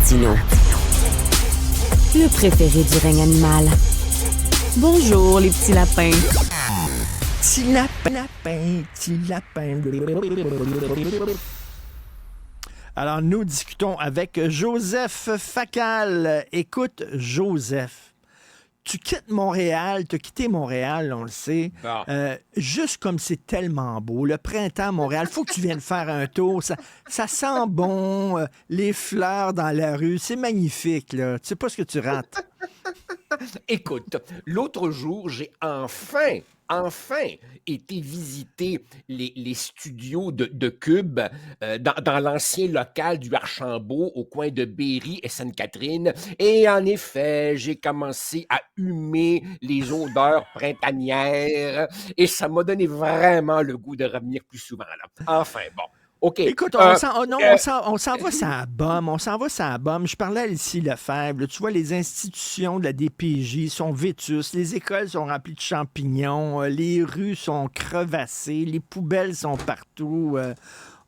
Martineau, le préféré du règne animal. Bonjour, les petits lapins. Petit lapin, lapin, petit lapin. Alors, nous discutons avec Joseph Facal. Écoute, Joseph, tu quittes Montréal, tu as quitté Montréal, on le sait. Bon. Juste comme c'est tellement beau, le printemps à Montréal, faut que tu viennes faire un tour. Ça sent bon, les fleurs dans la rue, c'est magnifique, là. Tu sais pas ce que tu rates. Écoute, l'autre jour, j'ai enfin été visiter les studios de Cube dans l'ancien local du Archambault au coin de Berry et Sainte-Catherine. Et en effet, j'ai commencé à humer les odeurs printanières et ça m'a donné vraiment le goût de revenir plus souvent là. Enfin, bon. OK. Écoute, on s'en va ça bombe, on s'en va ça bombe. Je parlais à Lucie Lefebvre, là, tu vois, les institutions de la DPJ sont vétustes, les écoles sont remplies de champignons, les rues sont crevassées, les poubelles sont partout.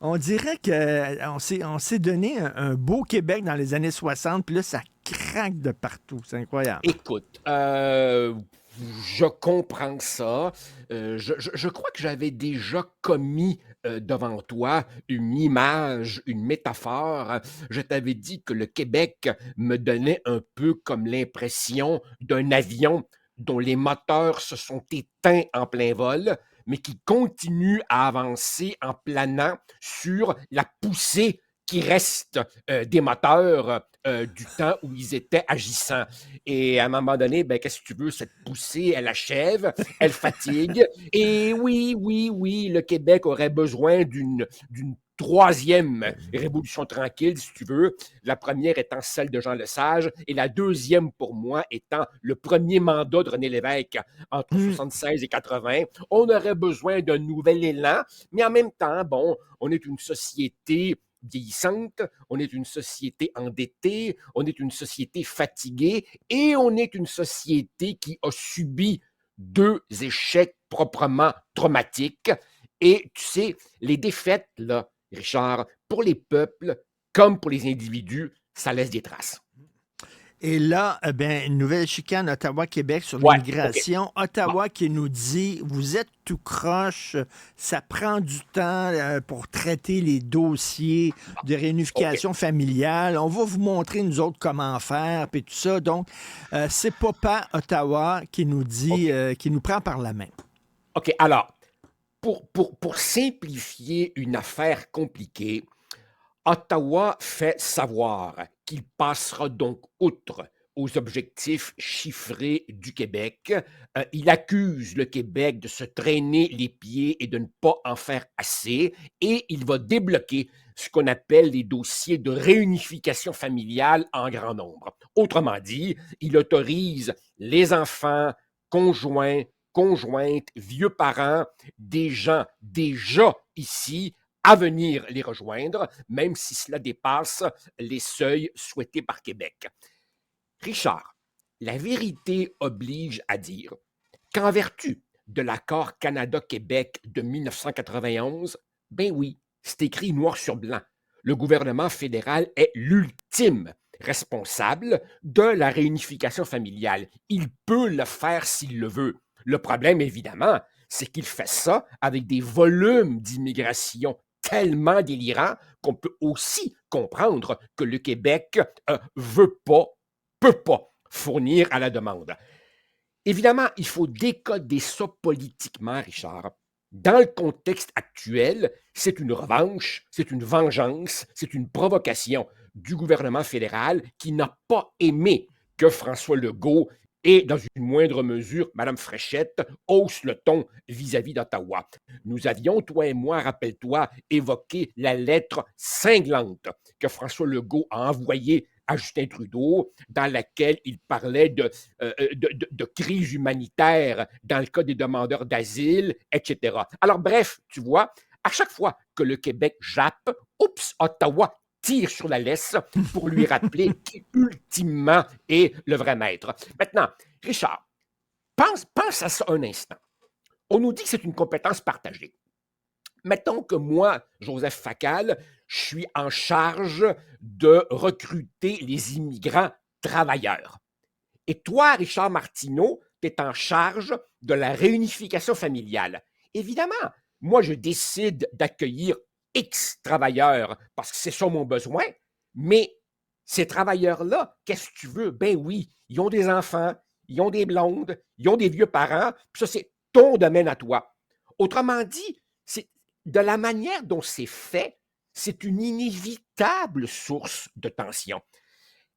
On dirait qu'on s'est donné un beau Québec dans les années 60, puis là, ça craque de partout. C'est incroyable. Écoute, je comprends ça. Je crois que j'avais déjà commis devant toi une image, une métaphore. Je t'avais dit que le Québec me donnait un peu comme l'impression d'un avion dont les moteurs se sont éteints en plein vol, mais qui continue à avancer en planant sur la poussée qui reste des moteurs du temps où ils étaient agissants. Et à un moment donné, ben, qu'est-ce que tu veux, cette poussée, elle achève, elle fatigue. Et oui, le Québec aurait besoin d'une troisième révolution tranquille, si tu veux. La première étant celle de Jean Lesage et la deuxième, pour moi, étant le premier mandat de René Lévesque entre 76 et 80. On aurait besoin d'un nouvel élan, mais en même temps, bon, on est une société vieillissante, on est une société endettée, on est une société fatiguée et on est une société qui a subi 2 échecs proprement traumatiques. Et tu sais, les défaites, là, Richard, pour les peuples comme pour les individus, ça laisse des traces. Et là, une nouvelle chicane Ottawa-Québec sur Ouais, OK. l'immigration. Bon, Ottawa qui nous dit, vous êtes tout croche, ça prend du temps pour traiter les dossiers de OK. réunification familiale. On va vous montrer, nous autres, comment faire, puis tout ça. Donc, c'est Papa Ottawa qui nous dit, OK. qui nous prend par la main. OK. Alors, pour simplifier une affaire compliquée, Ottawa fait savoir qu'il passera donc outre aux objectifs chiffrés du Québec. Il accuse le Québec de se traîner les pieds et de ne pas en faire assez et il va débloquer ce qu'on appelle les dossiers de réunification familiale en grand nombre. Autrement dit, il autorise les enfants, conjoints, conjointes, vieux parents, des gens déjà ici à venir les rejoindre, même si cela dépasse les seuils souhaités par Québec. Richard, la vérité oblige à dire qu'en vertu de l'accord Canada-Québec de 1991, ben oui, c'est écrit noir sur blanc. Le gouvernement fédéral est l'ultime responsable de la réunification familiale. Il peut le faire s'il le veut. Le problème, évidemment, c'est qu'il fait ça avec des volumes d'immigration tellement délirants qu'on peut aussi comprendre que le Québec veut pas, peut pas fournir à la demande. Évidemment, il faut décoder ça politiquement, Richard. Dans le contexte actuel, c'est une revanche, c'est une vengeance, c'est une provocation du gouvernement fédéral qui n'a pas aimé que François Legault et, dans une moindre mesure, Mme Fréchette hausse le ton vis-à-vis d'Ottawa. Nous avions, toi et moi, rappelle-toi, évoqué la lettre cinglante que François Legault a envoyée à Justin Trudeau, dans laquelle il parlait de crise humanitaire dans le cas des demandeurs d'asile, etc. Alors bref, tu vois, à chaque fois que le Québec jappe, oups, Ottawa tire sur la laisse pour lui rappeler qui ultimement est le vrai maître. Maintenant, Richard, pense à ça un instant. On nous dit que c'est une compétence partagée. Mettons que moi, Joseph Facal, je suis en charge de recruter les immigrants travailleurs. Et toi, Richard Martineau, tu es en charge de la réunification familiale. Évidemment, moi, je décide d'accueillir X travailleurs parce que c'est ça mon besoin, mais ces travailleurs-là, qu'est-ce que tu veux? Ben oui, ils ont des enfants, ils ont des blondes, ils ont des vieux parents, puis ça, c'est ton domaine à toi. Autrement dit, c'est de la manière dont c'est fait, c'est une inévitable source de tension.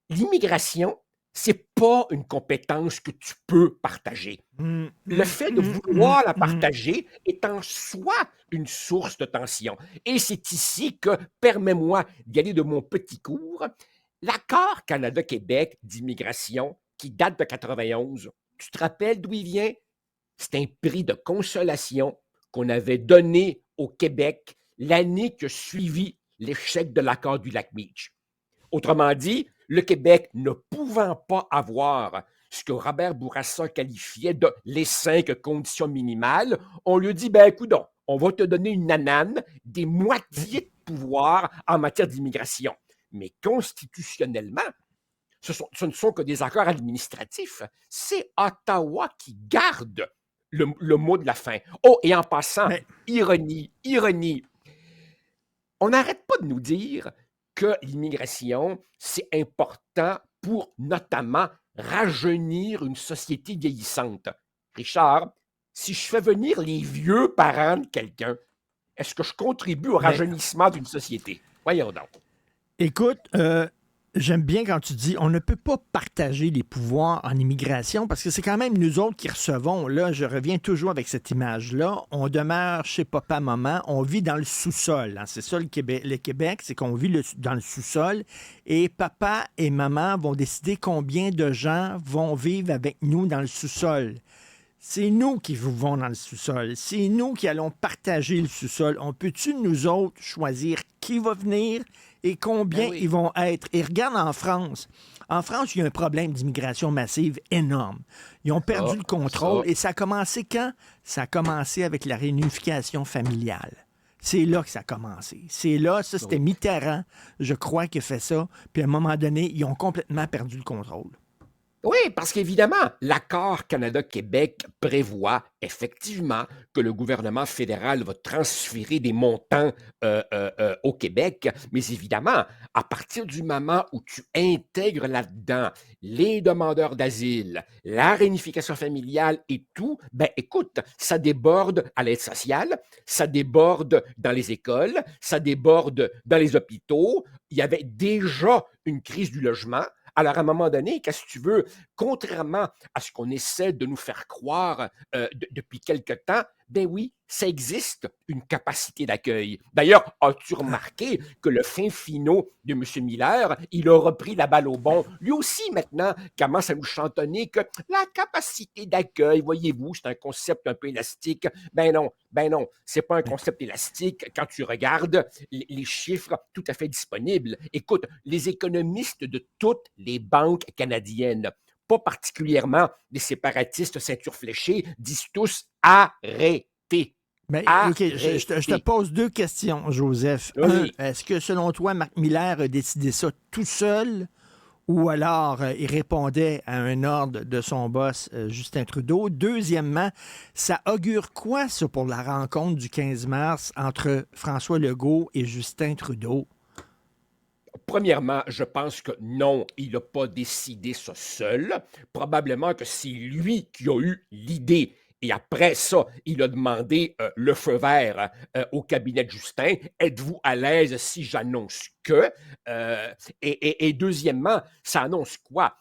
L'immigration, c'est pas une compétence que tu peux partager. Le fait de vouloir la partager est en soi une source de tension. Et c'est ici que, permets-moi d'y aller de mon petit cours, l'accord Canada-Québec d'immigration qui date de 91, tu te rappelles d'où il vient? C'est un prix de consolation qu'on avait donné au Québec l'année qui a suivi l'échec de l'accord du Lac-Meach. Autrement dit, le Québec ne pouvant pas avoir ce que Robert Bourassa qualifiait de les 5 conditions minimales, on lui dit, ben coudonc, on va te donner une nanane, des moitiés de pouvoir en matière d'immigration. Mais constitutionnellement, ce ne sont que des accords administratifs. C'est Ottawa qui garde le mot de la fin. Oh, et en passant, ironie, on n'arrête pas de nous dire que l'immigration, c'est important pour notamment rajeunir une société vieillissante. Richard, si je fais venir les vieux parents de quelqu'un, est-ce que je contribue au rajeunissement d'une société? Voyons donc. Écoute, j'aime bien quand tu dis on ne peut pas partager les pouvoirs en immigration parce que c'est quand même nous autres qui recevons. Là, je reviens toujours avec cette image-là. On demeure chez papa-maman, on vit dans le sous-sol. Hein. C'est ça le Québec, c'est qu'on vit dans le sous-sol et papa et maman vont décider combien de gens vont vivre avec nous dans le sous-sol. C'est nous qui vivons dans le sous-sol. C'est nous qui allons partager le sous-sol. On peut-tu, nous autres, choisir qui va venir et combien ils vont être? Et regarde en France. En France, il y a un problème d'immigration massive énorme. Ils ont perdu le contrôle. Et ça a commencé quand? Ça a commencé avec la réunification familiale. C'est là que ça a commencé. C'est là, ça, c'était Mitterrand, je crois, qui a fait ça. Puis à un moment donné, ils ont complètement perdu le contrôle. Oui, parce qu'évidemment, l'accord Canada-Québec prévoit effectivement que le gouvernement fédéral va transférer des montants au Québec, mais évidemment, à partir du moment où tu intègres là-dedans les demandeurs d'asile, la réunification familiale et tout, ben écoute, ça déborde à l'aide sociale, ça déborde dans les écoles, ça déborde dans les hôpitaux. Il y avait déjà une crise du logement. Alors, à un moment donné, qu'est-ce que tu veux? Contrairement à ce qu'on essaie de nous faire croire depuis quelque temps, ben oui, ça existe, une capacité d'accueil. D'ailleurs, as-tu remarqué que le fin finot de M. Miller, il a repris la balle au bon. Lui aussi, maintenant, commence à nous chantonner que la capacité d'accueil, voyez-vous, c'est un concept un peu élastique. Ben non, c'est pas un concept élastique quand tu regardes les chiffres tout à fait disponibles. Écoute, les économistes de toutes les banques canadiennes, pas particulièrement les séparatistes ceinture fléchée, disent tous arrêtez. Mais, OK, je te pose 2 questions, Joseph. Oui. Est-ce que, selon toi, Marc Miller a décidé ça tout seul ou alors il répondait à un ordre de son boss, Justin Trudeau? Deuxièmement, ça augure quoi, ça, pour la rencontre du 15 mars entre François Legault et Justin Trudeau? Premièrement, je pense que non, il n'a pas décidé ça seul. Probablement que c'est lui qui a eu l'idée. Et après ça, il a demandé le feu vert au cabinet de Justin. Êtes-vous à l'aise si j'annonce que? Et deuxièmement, ça annonce quoi?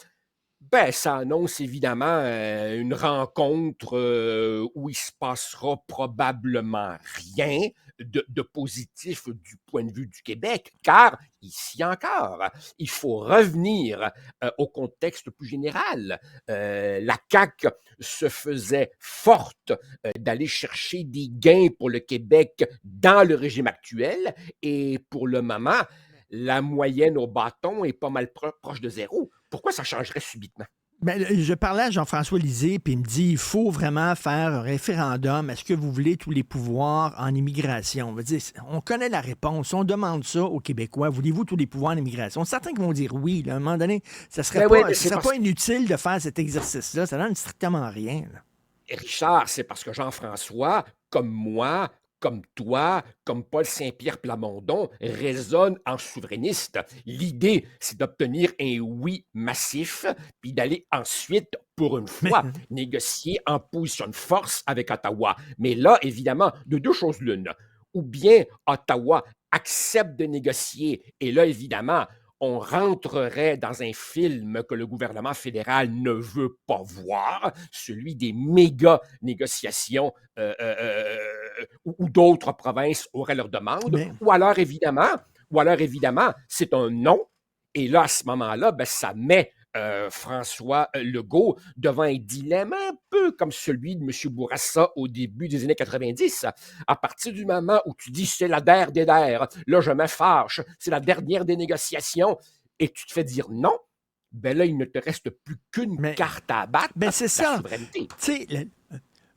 Ben, ça annonce évidemment une rencontre où il se passera probablement rien de positif du point de vue du Québec, car ici encore, il faut revenir au contexte plus général. La CAQ se faisait forte d'aller chercher des gains pour le Québec dans le régime actuel, et pour le moment, la moyenne au bâton est pas mal proche de zéro. Pourquoi ça changerait subitement? Ben, je parlais à Jean-François Lisée, puis il me dit il faut vraiment faire un référendum. Est-ce que vous voulez tous les pouvoirs en immigration? On connaît la réponse. On demande ça aux Québécois. Voulez-vous tous les pouvoirs en immigration? Certains qui vont dire oui. Là, à un moment donné, ça serait pas inutile de faire cet exercice-là. Ça donne strictement rien. Là. Richard, c'est parce que Jean-François, comme moi, comme toi, comme Paul Saint-Pierre Plamondon, raisonne en souverainiste. L'idée, c'est d'obtenir un oui massif, puis d'aller ensuite, pour une fois, négocier en position de force avec Ottawa. Mais là, évidemment, de deux choses l'une. Ou bien Ottawa accepte de négocier, et là, évidemment, on rentrerait dans un film que le gouvernement fédéral ne veut pas voir, celui des méga négociations où d'autres provinces auraient leur demande, ou alors évidemment, c'est un non. Et là, à ce moment-là, ben, ça met François Legault devant un dilemme un peu comme celui de M. Bourassa au début des années 90. À partir du moment où tu dis c'est la der des der, là je me fâche, c'est la dernière des négociations, et tu te fais dire non, ben là il ne te reste plus qu'une carte à abattre, c'est ça. Souveraineté. Tu sais,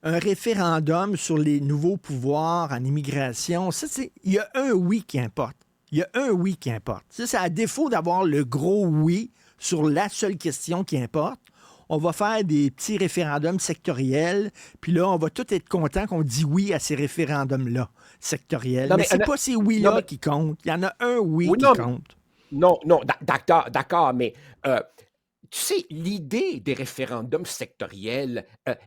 un référendum sur les nouveaux pouvoirs en immigration, il y a un oui qui importe. Il y a un oui qui importe. Ça, c'est à défaut d'avoir le gros oui sur la seule question qui importe, on va faire des petits référendums sectoriels, puis là, on va tous être contents qu'on dit oui à ces référendums-là sectoriels. Mais c'est pas ces oui-là qui comptent. Il y en a un oui qui compte. Non, d'accord, mais tu sais, l'idée des référendums sectoriels,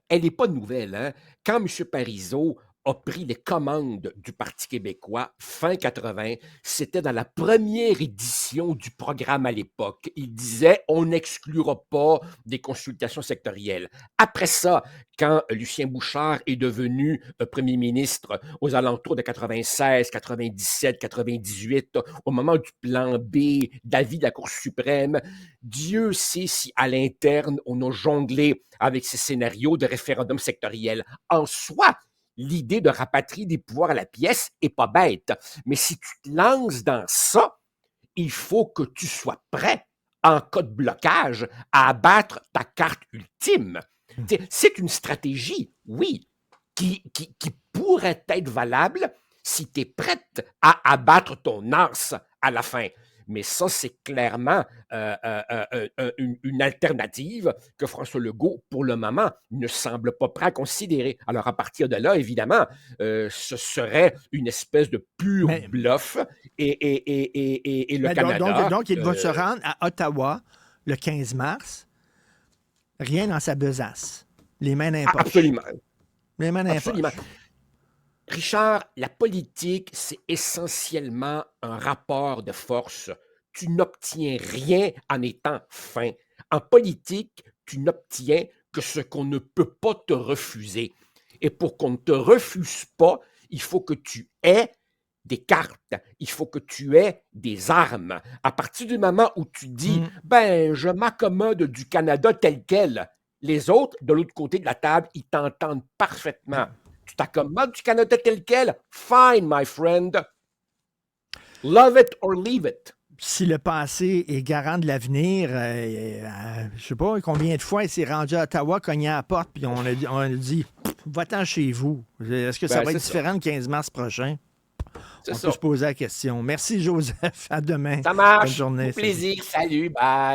elle n'est pas nouvelle. Hein? Quand M. Parizeau a pris les commandes du Parti québécois fin 80, c'était dans la première édition du programme à l'époque. Il disait on n'exclura pas des consultations sectorielles. Après ça, quand Lucien Bouchard est devenu premier ministre aux alentours de 96, 97, 98, au moment du plan B, d'avis de la Cour suprême, Dieu sait si à l'interne on a jonglé avec ces scénarios de référendum sectoriel. En soi, l'idée de rapatrier des pouvoirs à la pièce est pas bête. Mais si tu te lances dans ça, il faut que tu sois prêt, en cas de blocage, à abattre ta carte ultime. C'est une stratégie, oui, qui pourrait être valable si tu es prête à abattre ton as à la fin. Mais ça, c'est clairement une alternative que François Legault, pour le moment, ne semble pas prêt à considérer. Alors, à partir de là, évidemment, ce serait une espèce de pur bluff et le Canada... Donc, il va se rendre à Ottawa le 15 mars, rien dans sa besace, les mains dans les poches. Absolument. Les mains dans les poches. Richard, la politique, c'est essentiellement un rapport de force. Tu n'obtiens rien en étant fin. En politique, tu n'obtiens que ce qu'on ne peut pas te refuser. Et pour qu'on ne te refuse pas, il faut que tu aies des cartes, il faut que tu aies des armes. À partir du moment où tu dis « ben, je m'accommode du Canada tel quel », les autres, de l'autre côté de la table, ils t'entendent parfaitement. Tu t'accommodes du Canada tel quel? Fine, my friend. Love it or leave it. Si le passé est garant de l'avenir, je sais pas combien de fois il s'est rendu à Ottawa, cogné à la porte, puis on a dit va-t'en chez vous. Est-ce que ça va être différent le 15 mars prochain? On peut se poser la question. Merci, Joseph. À demain. Ça marche. Bonne journée. Au plaisir. Salut. Bye.